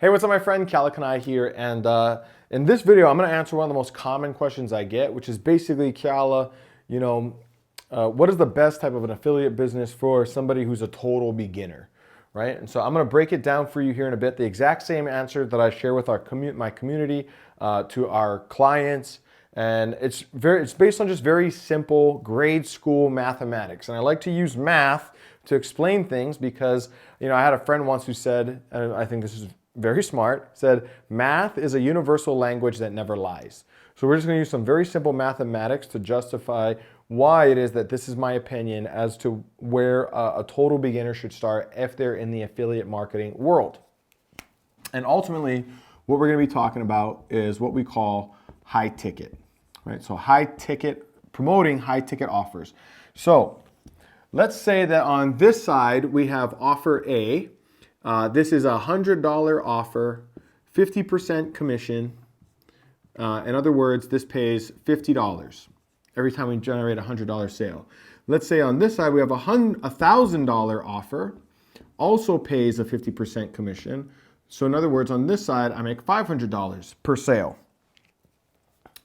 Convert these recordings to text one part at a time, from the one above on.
Hey, what's up, my friend? Keala Kanae here, and in this video, I'm going to answer one of the most common questions I get, which is basically, Keala, what is the best type of an affiliate business for somebody who's a total beginner, right? And so I'm going to break it down for you here in a bit, the exact same answer that I share with my community, to our clients, and it's based on just very simple grade school mathematics. And I like to use math to explain things because, I had a friend once who said, and I think this is very smart, said, math is a universal language that never lies. So we're just going to use some very simple mathematics to justify why it is that this is my opinion as to where a total beginner should start if they're in the affiliate marketing world. And ultimately, what we're going to be talking about is what we call high ticket, right? So high ticket, promoting high ticket offers. So let's say that on this side, we have offer A. This is a $100 offer, 50% commission. In other words, this pays $50 every time we generate a $100 sale. Let's say on this side, we have a $1,000 offer, also pays a 50% commission. So in other words, on this side, I make $500 per sale.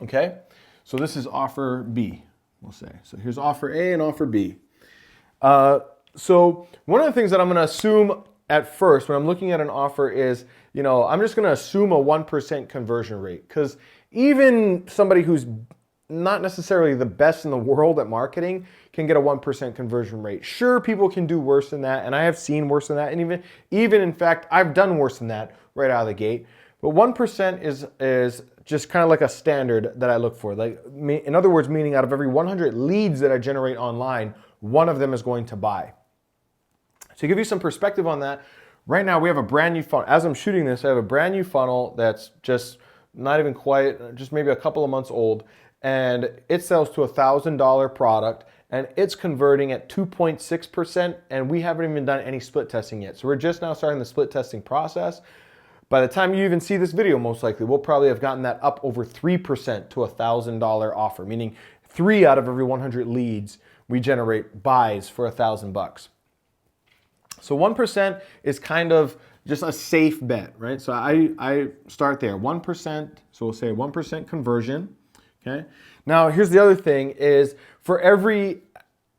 Okay, so this is offer B, we'll say. So here's offer A and offer B. So one of the things that I'm going to assume at first when I'm looking at an offer is, I'm just going to assume a 1% conversion rate, because even somebody who's not necessarily the best in the world at marketing can get a 1% conversion rate. Sure, people can do worse than that, and I have seen worse than that, and even in fact, I've done worse than that right out of the gate. But 1% is just kind of like a standard that I look for. Like, in other words, meaning out of every 100 leads that I generate online, one of them is going to buy. To give you some perspective on that, right now we have a brand new funnel. As I'm shooting this, I have a brand new funnel that's just not even quite, just maybe a couple of months old, and it sells to a $1,000 product, and it's converting at 2.6%, and we haven't even done any split testing yet. So we're just now starting the split testing process. By the time you even see this video, most likely, we'll probably have gotten that up over 3% to a $1,000 offer, meaning 3 out of every 100 leads we generate buys for $1,000. So 1% is kind of just a safe bet, right? So I start there, 1%, so we'll say 1% conversion, okay? Now, here's the other thing is,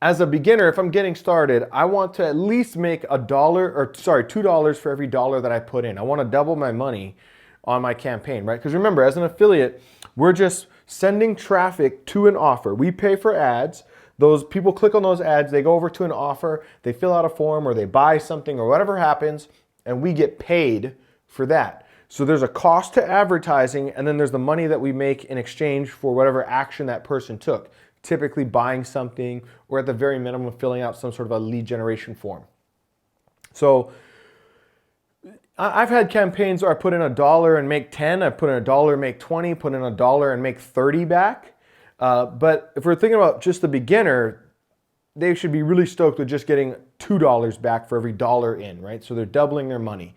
as a beginner, if I'm getting started, I want to at least make $2 for every dollar that I put in. I want to double my money on my campaign, right? Because remember, as an affiliate, we're just sending traffic to an offer. We pay for ads. Those people click on those ads, they go over to an offer, they fill out a form or they buy something or whatever happens, and we get paid for that. So there's a cost to advertising, and then there's the money that we make in exchange for whatever action that person took, typically buying something or at the very minimum filling out some sort of a lead generation form. So I've had campaigns where I put in $1 and make 10, I put in $1 and make 20, put in $1 and make 30 back. But if we're thinking about just the beginner, they should be really stoked with just getting $2 back for every dollar in, right? So they're doubling their money.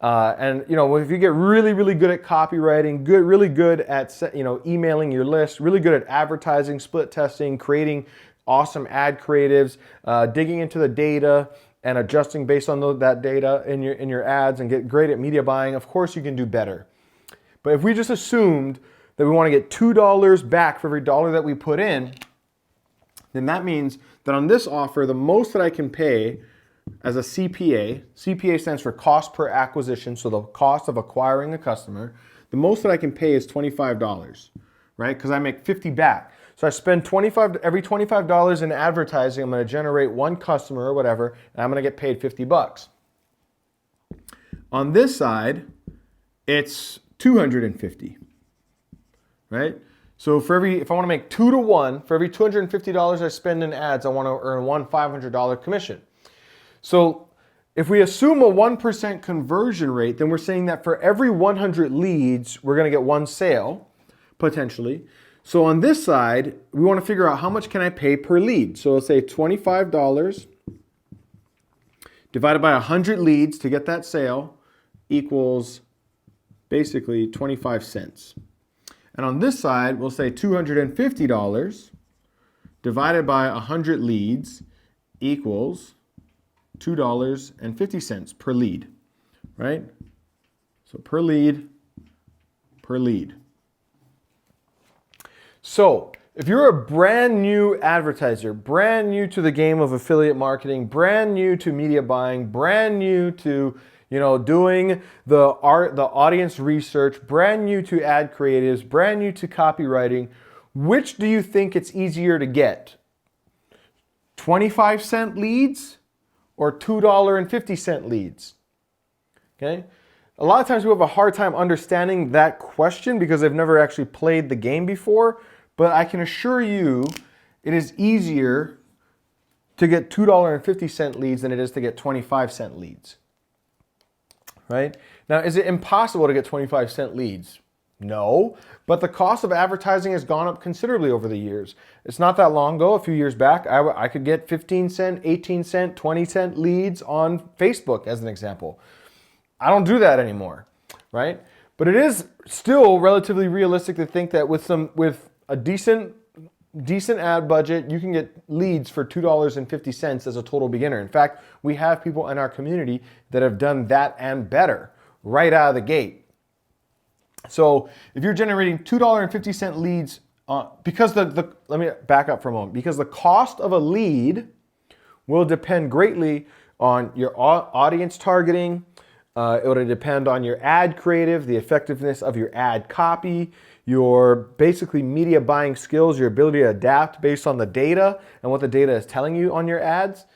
And if you get really, really good at copywriting, really good at emailing your list, really good at advertising, split testing, creating awesome ad creatives, digging into the data and adjusting based on that data in your ads, and get great at media buying, of course you can do better. But if we just assumed that we want to get $2 back for every dollar that we put in, then that means that on this offer, the most that I can pay as a CPA stands for cost per acquisition, so the cost of acquiring a customer, the most that I can pay is $25, right? Because I make 50 back. So I spend every $25 in advertising, I'm going to generate one customer or whatever, and I'm going to get paid $50. On this side, it's $250. Right? So if I want to make 2 to 1, for every $250 I spend in ads, I want to earn one $500 commission. So if we assume a 1% conversion rate, then we're saying that for every 100 leads, we're going to get one sale, potentially. So on this side, we want to figure out how much can I pay per lead. So let's say $25 divided by 100 leads to get that sale equals basically 25 cents. And on this side, we'll say $250 divided by 100 leads equals $2.50 per lead, right? So per lead, per lead. So if you're a brand new advertiser, brand new to the game of affiliate marketing, brand new to media buying, brand new to doing the audience research, brand new to ad creatives, brand new to copywriting, which do you think it's easier to get? 25-cent leads or $2.50 leads? Okay? A lot of times we have a hard time understanding that question because they've never actually played the game before, but I can assure you it is easier to get $2.50 leads than it is to get 25-cent leads. Right? Now, is it impossible to get 25-cent leads? No, but the cost of advertising has gone up considerably over the years. It's not that long ago, a few years back, I could get 15-cent, 18-cent, 20-cent leads on Facebook as an example. I don't do that anymore, right? But it is still relatively realistic to think that with a decent ad budget, you can get leads for $2.50 as a total beginner. In fact, we have people in our community that have done that and better right out of the gate. So if you're generating $2.50 leads, because let me back up for a moment, because the cost of a lead will depend greatly on your audience targeting. It will depend on your ad creative, the effectiveness of your ad copy, your basically media buying skills, your ability to adapt based on the data and what the data is telling you on your ads.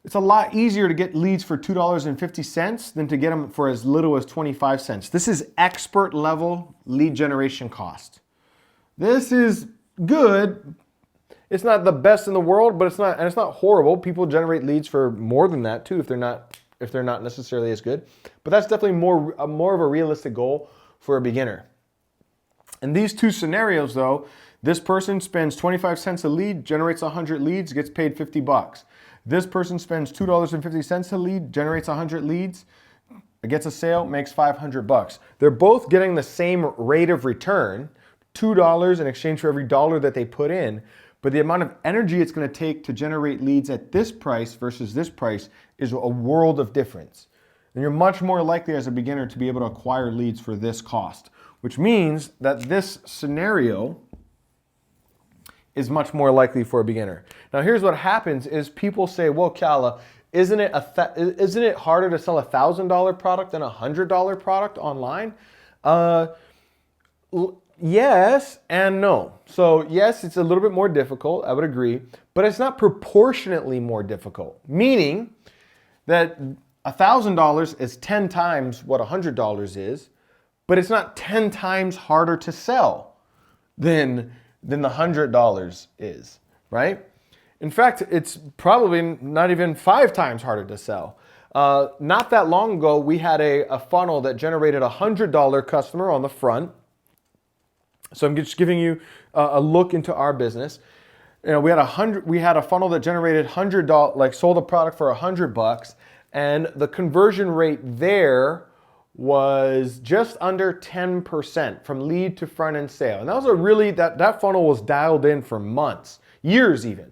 It's a lot easier to get leads for $2.50 than to get them for as little as 25 cents. This is expert level lead generation cost. This is good. It's not the best in the world, but it's not horrible. People generate leads for more than that too if they're not necessarily as good. But that's definitely more of a realistic goal for a beginner. In these two scenarios though, this person spends 25 cents a lead, generates 100 leads, gets paid $50. This person spends $2.50 a lead, generates 100 leads, gets a sale, makes $500. They're both getting the same rate of return, $2 in exchange for every dollar that they put in, but the amount of energy it's going to take to generate leads at this price versus this price is a world of difference. And you're much more likely as a beginner to be able to acquire leads for this cost, which means that this scenario is much more likely for a beginner. Now here's what happens is people say, well, Keala, isn't it harder to sell a $1,000 product than a $100 product online? Yes and no. So yes, it's a little bit more difficult, I would agree, but it's not proportionately more difficult, meaning that $1,000 is 10 times what $100 is, but it's not 10 times harder to sell than the $100 is, right? In fact, it's probably not even 5 times harder to sell. Not that long ago, we had a funnel that generated a $100 customer on the front. So I'm just giving you a look into our business. We had a funnel that generated $100, like sold a product for $100, and the conversion rate there was just under 10% from lead to front end sale. And that was that funnel was dialed in for months, years even.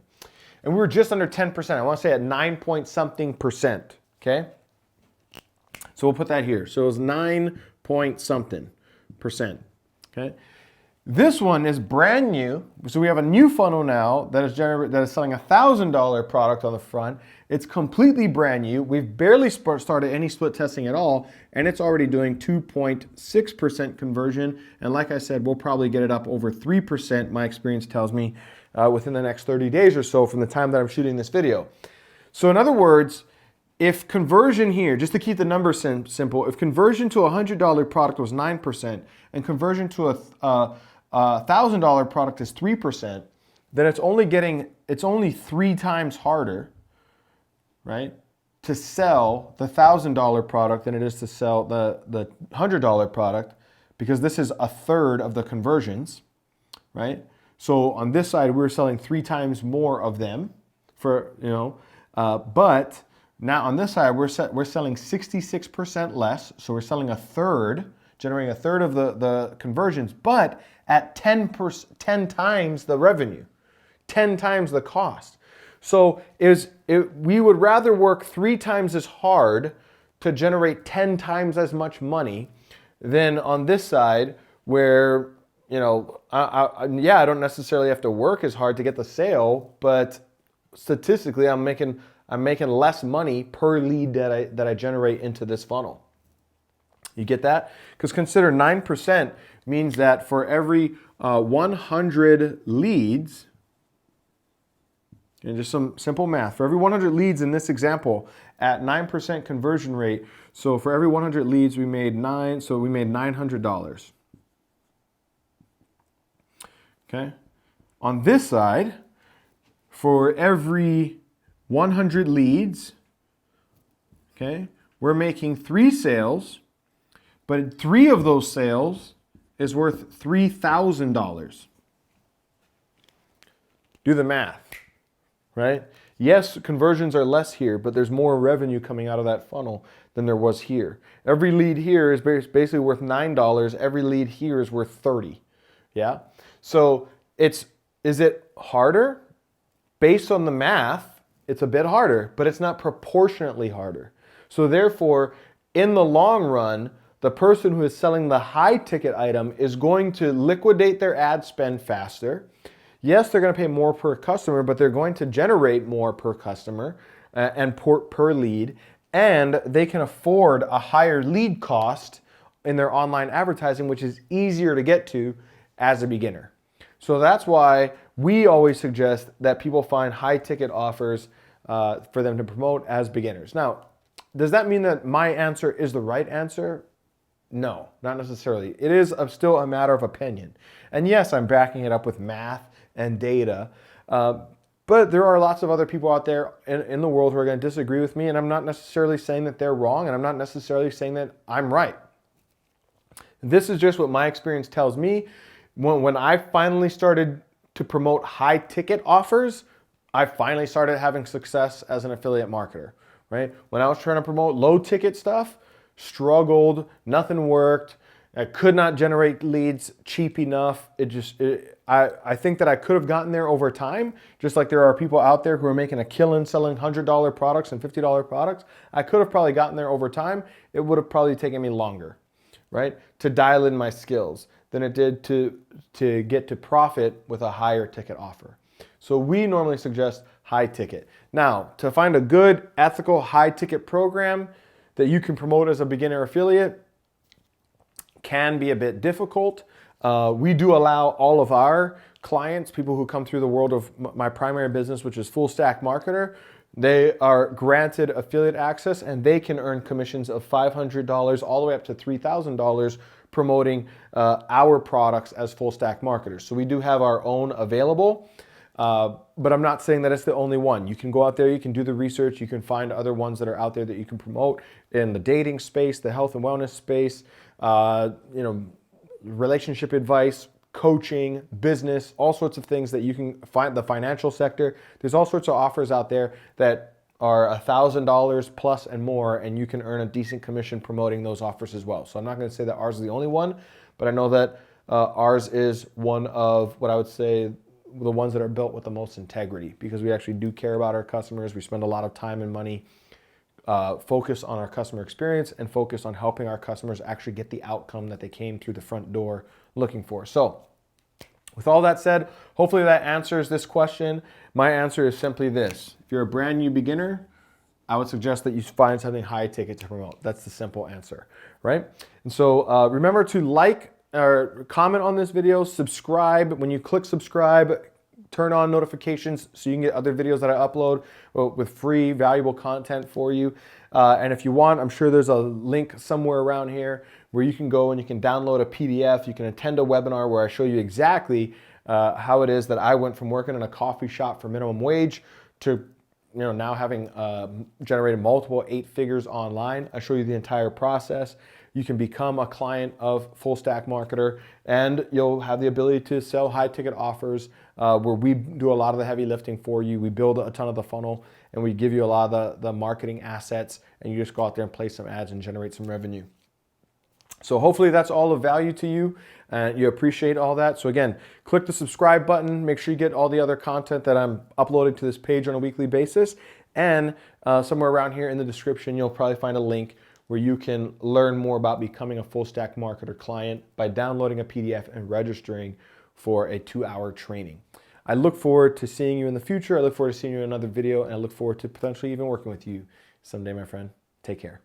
And we were just under 10%. I want to say at 9 point something percent. Okay. So we'll put that here. So it was 9 point something percent. Okay. This one is brand new. So we have a new funnel now that is selling a $1,000 product on the front. It's completely brand new. We've barely started any split testing at all, and it's already doing 2.6% conversion. And like I said, we'll probably get it up over 3%, my experience tells me, within the next 30 days or so from the time that I'm shooting this video. So in other words, if conversion here, just to keep the numbers simple, if conversion to a $100 product was 9% and conversion to a $1,000 product is 3%, then it's only 3 times harder, right, to sell the $1,000 product than it is to sell the $100 product, because this is a third of the conversions, right? So on this side, we're selling 3 times more of them for, but now on this side, we're selling 66% less. So we're selling a third, generating a third of the conversions, but at 10 times the revenue, 10 times the cost. So we would rather work 3 times as hard to generate 10 times as much money than on this side where, you know, I don't necessarily have to work as hard to get the sale, but statistically I'm making less money per lead that I generate into this funnel. You get that? Because consider 9% means that for every 100 leads, and just some simple math, for every 100 leads in this example at 9% conversion rate, so for every 100 leads we made $900. Okay? On this side, for every 100 leads, okay, we're making 3 sales, but 3 of those sales is worth $3,000. Do the math, right? Yes, conversions are less here, but there's more revenue coming out of that funnel than there was here. Every lead here is basically worth $9. Every lead here is worth $30. Yeah? So is it harder? Based on the math, it's a bit harder, but it's not proportionately harder. So therefore, in the long run, the person who is selling the high ticket item is going to liquidate their ad spend faster. Yes, they're going to pay more per customer, but they're going to generate more per customer and per lead, and they can afford a higher lead cost in their online advertising, which is easier to get to as a beginner. So that's why we always suggest that people find high ticket offers for them to promote as beginners. Now, does that mean that my answer is the right answer? No, not necessarily. It is still a matter of opinion. And yes, I'm backing it up with math and data, but there are lots of other people out there in the world who are going to disagree with me, and I'm not necessarily saying that they're wrong, and I'm not necessarily saying that I'm right. This is just what my experience tells me. When I finally started to promote high ticket offers, I finally started having success as an affiliate marketer, right? When I was trying to promote low ticket stuff, struggled, nothing worked, I could not generate leads cheap enough. I think that I could have gotten there over time, just like there are people out there who are making a killing selling $100 products and $50 products. I could have probably gotten there over time. It would have probably taken me longer, right, to dial in my skills than it did to get to profit with a higher ticket offer. So we normally suggest high ticket. Now, to find a good, ethical, high ticket program that you can promote as a beginner affiliate can be a bit difficult. We do allow all of our clients, people who come through the world of my primary business, which is Full Stack Marketer, they are granted affiliate access and they can earn commissions of $500 all the way up to $3,000 promoting our products as full stack marketers. So we do have our own available, but I'm not saying that it's the only one. You can go out there, you can do the research, you can find other ones that are out there that you can promote in the dating space, the health and wellness space, relationship advice, coaching, business, all sorts of things that you can find, the financial sector. There's all sorts of offers out there that are $1,000 plus and more, and you can earn a decent commission promoting those offers as well. So I'm not going to say that ours is the only one, but I know that ours is one of what I would say the ones that are built with the most integrity, because we actually do care about our customers. We spend a lot of time and money focus on our customer experience and focus on helping our customers actually get the outcome that they came through the front door looking for. So with all that said, hopefully that answers this question. My answer is simply this. If you're a brand new beginner, I would suggest that you find something high ticket to promote. That's the simple answer, right? And so remember to like or comment on this video, subscribe. When you click subscribe, turn on notifications so you can get other videos that I upload with free, valuable content for you. And if you want, I'm sure there's a link somewhere around here where you can go and you can download a PDF. You can attend a webinar where I show you exactly how it is that I went from working in a coffee shop for minimum wage to now having generated multiple 8 figures online. I show you the entire process. You can become a client of Full Stack Marketer, and you'll have the ability to sell high ticket offers where we do a lot of the heavy lifting for you. We build a ton of the funnel and we give you a lot of the marketing assets, and you just go out there and place some ads and generate some revenue. So hopefully that's all of value to you and you appreciate all that. So again, click the subscribe button, make sure you get all the other content that I'm uploading to this page on a weekly basis, and somewhere around here in the description you'll probably find a link where you can learn more about becoming a full stack marketer client by downloading a PDF and registering for a 2-hour training. I look forward to seeing you in the future. I look forward to seeing you in another video, and I look forward to potentially even working with you someday, my friend. Take care.